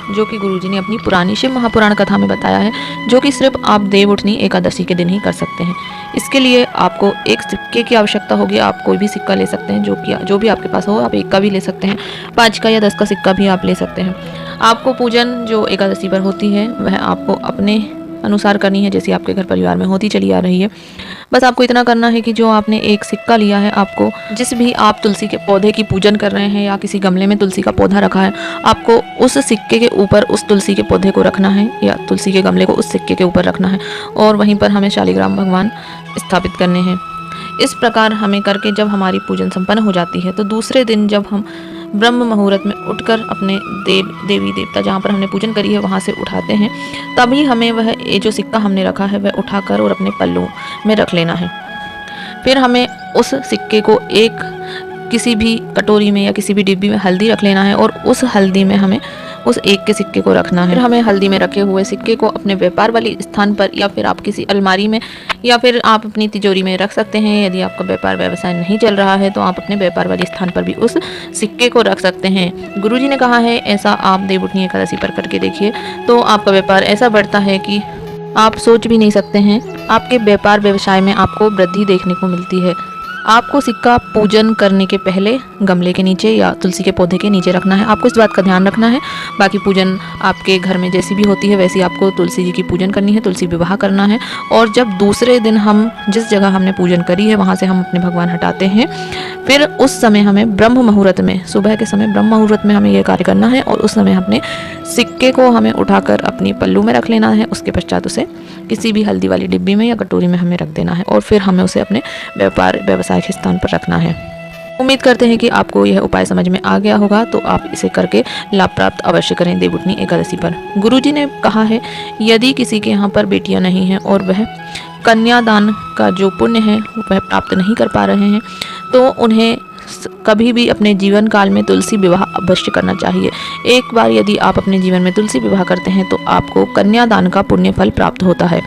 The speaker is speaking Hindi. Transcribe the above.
जो कि गुरुजी ने अपनी पुरानी शिव महापुराण कथा में बताया है, जो कि सिर्फ आप देवउठनी एकादशी के दिन ही कर सकते हैं। इसके लिए आपको एक सिक्के की आवश्यकता होगी। आप कोई भी सिक्का ले सकते हैं, जो भी आपके पास हो। आप 1 का भी ले सकते हैं, 5 का या 10 का सिक्का भी आप ले सकते हैं। आपको पूजन जो एकादशी पर होती है वह आपको अपने अनुसार करनी है, जैसे आपके घर परिवार में होती चली आ रही है। बस आपको इतना करना है कि जो आपने एक सिक्का लिया है, आपको जिस भी आप तुलसी के पौधे की पूजन कर रहे हैं या किसी गमले में तुलसी का पौधा रखा है, आपको उस सिक्के के ऊपर उस तुलसी के पौधे को रखना है या तुलसी के गमले को उस सिक्के के ऊपर रखना है और वहीं पर हमें शालिग्राम भगवान स्थापित करने हैं। इस प्रकार हमें करके जब हमारी पूजन संपन्न हो जाती है तो दूसरे दिन जब हम ब्रह्म मुहूर्त में उठकर अपने देवी देवता जहाँ पर हमने पूजन करी है वहाँ से उठाते हैं, तभी हमें वह ये जो सिक्का हमने रखा है वह उठाकर और अपने पल्लू में रख लेना है। फिर हमें उस सिक्के को एक किसी भी कटोरी में या किसी भी डिब्बी में हल्दी रख लेना है और उस हल्दी में हमें उस एक के सिक्के को रखना है। फिर हमें हल्दी में रखे हुए सिक्के को अपने व्यापार वाली स्थान पर या फिर आप किसी अलमारी में या फिर आप अपनी तिजोरी में रख सकते हैं। यदि आपका व्यापार व्यवसाय नहीं चल रहा है तो आप अपने व्यापार वाली स्थान पर भी उस सिक्के को रख सकते हैं। गुरुजी ने कहा है ऐसा आप देवउठनी एकादशी पर करके देखिए, तो आपका व्यापार ऐसा बढ़ता है कि आप सोच भी नहीं सकते हैं। आपके व्यापार व्यवसाय में आपको वृद्धि देखने को मिलती है। आपको सिक्का पूजन करने के पहले गमले के नीचे या तुलसी के पौधे के नीचे रखना है। आपको इस बात का ध्यान रखना है। बाकी पूजन आपके घर में जैसी भी होती है वैसी आपको तुलसी जी की पूजन करनी है, तुलसी विवाह करना है। और जब दूसरे दिन हम जिस जगह हमने पूजन करी है वहाँ से हम अपने भगवान हटाते हैं, फिर उस समय हमें ब्रह्म मुहूर्त में, सुबह के समय ब्रह्म मुहूर्त में हमें यह कार्य करना है और उस समय अपने सिक्के को हमें उठाकर अपनी पल्लू में रख लेना है। उसके पश्चात उसे किसी भी हल्दी वाली डिब्बी में या कटोरी में हमें रख देना है और फिर हमें उसे अपने व्यापार व्यवसाय के स्थान पर रखना है। उम्मीद करते हैं कि आपको यह उपाय समझ में आ गया होगा, तो आप इसे करके लाभ प्राप्त अवश्य करें देवउठनी एकादशी पर। गुरुजी ने कहा है यदि किसी के यहाँ पर बेटियां नहीं हैं और वह कन्यादान का जो पुण्य है वह प्राप्त नहीं कर पा रहे हैं, तो उन्हें कभी भी अपने जीवन काल में तुलसी विवाह अवश्य करना चाहिए। एक बार यदि आप अपने जीवन में तुलसी विवाह करते हैं तो आपको कन्यादान का पुण्य फल प्राप्त होता है।